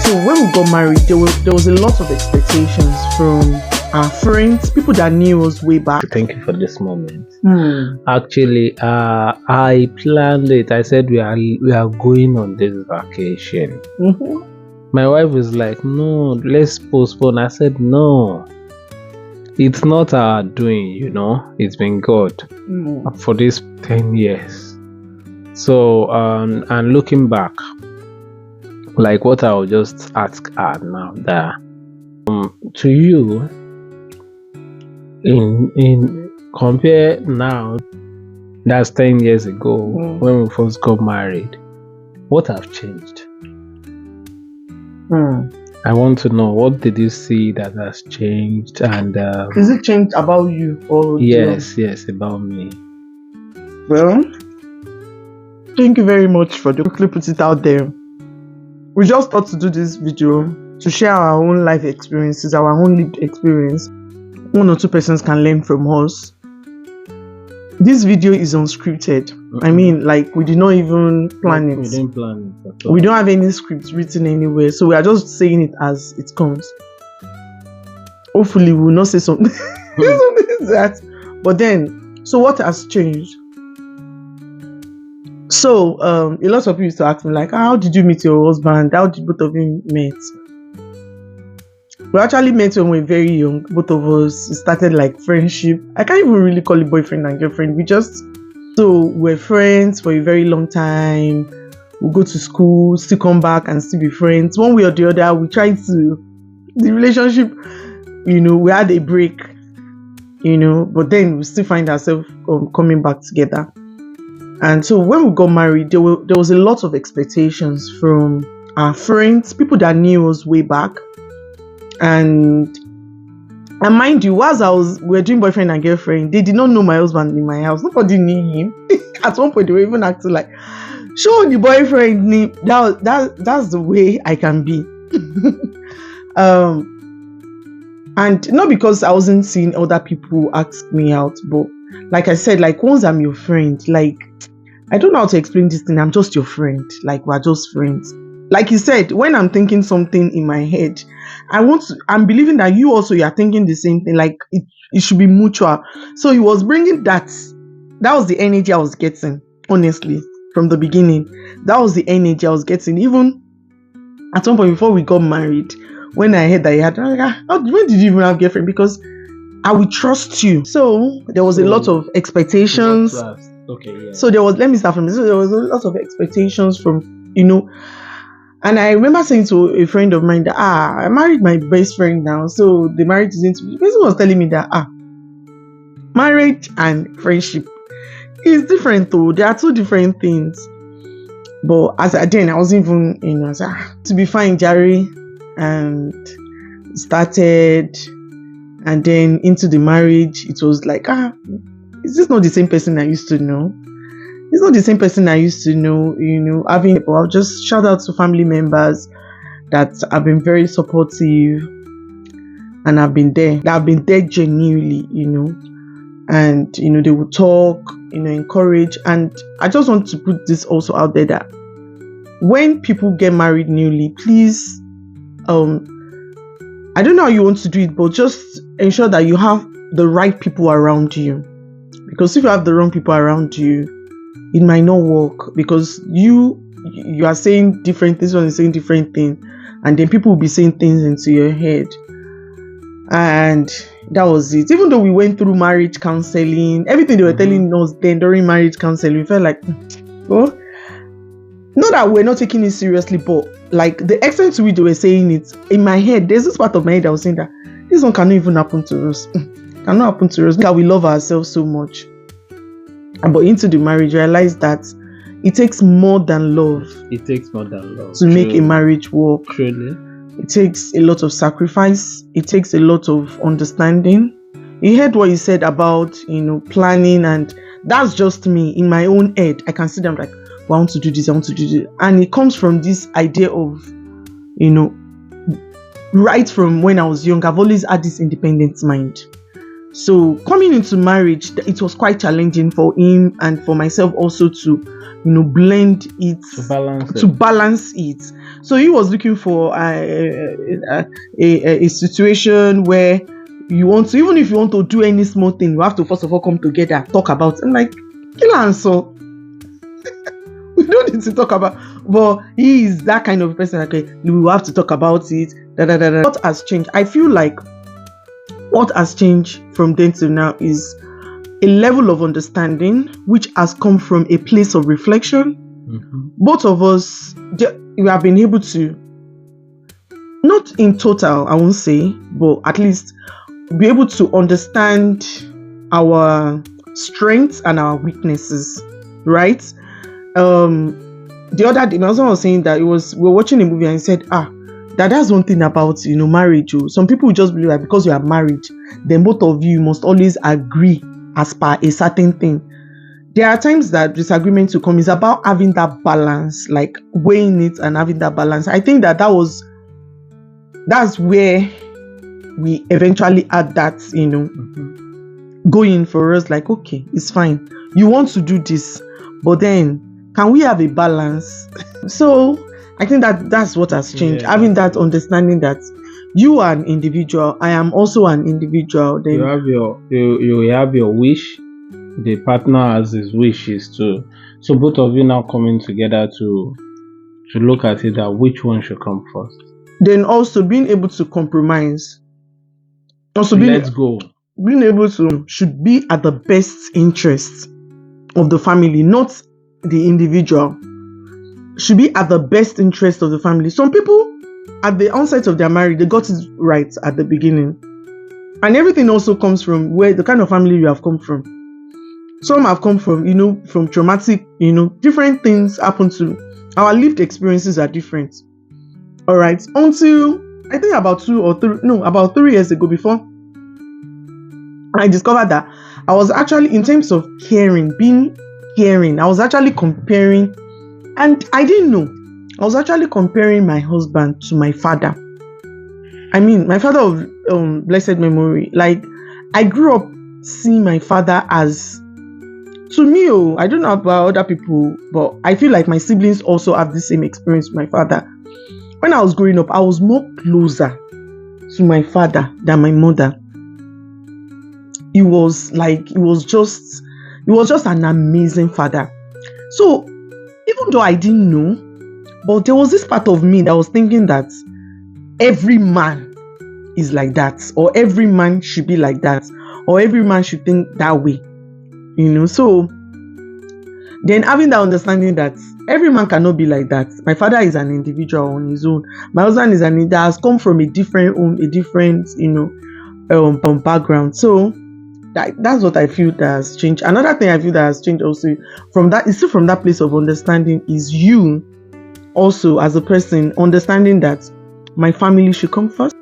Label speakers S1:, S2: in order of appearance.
S1: so when we got married, there was a lot of expectations from our friends, people that knew us way back.
S2: Thank you for this moment. Actually, I planned it. I said we are going on this vacation. My wife was like, "No, let's postpone." I said, "No, it's not our doing. It's been God for these 10 years." So, and looking back, like what I will just ask her now, that to you, in compare now, that's 10 years ago when we first got married, what have changed? I want to know, what did you see that has changed? And
S1: is it changed about you or
S2: yes, about me?
S1: Well, thank you very much for quickly put it out there. We just thought to do this video to share our own life experiences, our own lived experience. 1 or 2 persons can learn from us. This video is unscripted. I mean, like, we did not even plan it.
S2: We didn't plan it at all.
S1: We don't have any scripts written anywhere, so we are just saying it as it comes. Hopefully, we will not say something, something like that. But then, so what has changed? So, a lot of people used to ask me, like, how did you meet your husband? How did both of you meet? We actually met when we were very young. Both of us started like friendship. I can't even really call it boyfriend and girlfriend. We're friends for a very long time. We go to school, still come back and still be friends. One way or the other, the relationship, we had a break, but then we still find ourselves coming back together. And so when we got married, there was a lot of expectations from our friends, people that knew us way back. And mind you, whilst we were doing boyfriend and girlfriend, they did not know my husband in my house. Nobody knew him. At one point, they were even acting like, show the boyfriend name. That's the way I can be. And not because I wasn't seeing other people ask me out, but like I said, like, once I'm your friend, like, I don't know how to explain this thing. I'm just your friend. Like, we're just friends. Like you said, when I'm thinking something in my head, I'm believing that you also, you are thinking the same thing. Like, it should be mutual. So he was bringing that was the energy I was getting, honestly, from the beginning. That was the energy I was getting. Even at some point before we got married, when I heard that he had, I'm like, when did you even have a girlfriend? Because I will trust you. So there was a lot of expectations.
S2: Okay, yeah.
S1: So let me start from this. So there was a lot of expectations from, and I remember saying to a friend of mine that, I married my best friend now, so the marriage isn't. The person was telling me that, marriage and friendship is different though. They are 2 different things. But then I wasn't even, I was like, to be fine, Jerry, and started, and then into the marriage, it was like, is this not the same person I used to know? It's not the same person I used to know, I'll just shout out to family members that have been very supportive and have been there. That have been there genuinely, and, they will talk, encourage. And I just want to put this also out there that when people get married newly, please, I don't know how you want to do it, but just ensure that you have the right people around you. Because if you have the wrong people around you, it might not work, because you are saying different things, one is saying different things, and then people will be saying things into your head. And that was it. Even though we went through marriage counseling, everything they were telling us then during marriage counseling, we felt like, not that we're not taking it seriously, but like the extent to which they were saying it, in my head, there's this part of my head that was saying that this one cannot even happen to us. Cannot happen to us, because we love ourselves so much. But into the marriage, realize that it takes more than love.
S2: It takes more than love
S1: to make a marriage work.
S2: Truly.
S1: It takes a lot of sacrifice. It takes a lot of understanding. You heard what you said about, planning, and that's just me in my own head. I can see them like, well, I want to do this, I want to do this. And it comes from this idea of, right from when I was young, I've always had this independent mind. So coming into marriage, it was quite challenging for him and for myself also to, blend it, to balance it. So he was looking for a situation where you want to, even if you want to do any small thing, you have to first of all come together, talk about it. I'm like, kill answer. We don't need to talk about, but he is that kind of person. Okay, we will have to talk about it. What has changed? I feel like what has changed from then to now is a level of understanding which has come from a place of reflection. Both of us, we have been able to, not in total, I won't say, but at least be able to understand our strengths and our weaknesses, right? The other day, my husband was saying that we were watching a movie and he said, that's one thing about marriage. Some people just believe that because you are married, then both of you must always agree as per a certain thing. There are times that disagreement will come. It's about having that balance, like weighing it and having that balance. I think that's where we eventually had that, going for us, like, okay, it's fine. You want to do this, but then can we have a balance? So I think that's what has changed. Having that understanding that you are an individual, I am also an individual. Then
S2: you have your wish, the partner has his wishes too. So both of you now coming together to look at it, that which one should come first.
S1: Then also being able to compromise. Also being able to should be at the best interest of the family, not the individual. Should be at the best interest of the family. Some people, at the onset of their marriage, they got it right at the beginning. And everything also comes from where the kind of family you have come from. Some have come from, from traumatic, different things happen to our lived experiences are different. All right. Until I think about 3 years ago, before I discovered that I was actually, in terms of caring, I was actually comparing, and I didn't know, I was actually comparing my husband to my father. I mean, my father of blessed memory. Like, I grew up seeing my father as, to me, I don't know about other people, but I feel like my siblings also have the same experience with my father. When I was growing up, I was more closer to my father than my mother. He was just an amazing father. So even though I didn't know, but there was this part of me that was thinking that every man is like that, or every man should be like that, or every man should think that way. So then having that understanding that every man cannot be like that. My father is an individual on his own. My husband that has come from a different home, a different, background. So that's what I feel that has changed. Another thing I feel that has changed also from that place of understanding is you also as a person understanding that my family should come first.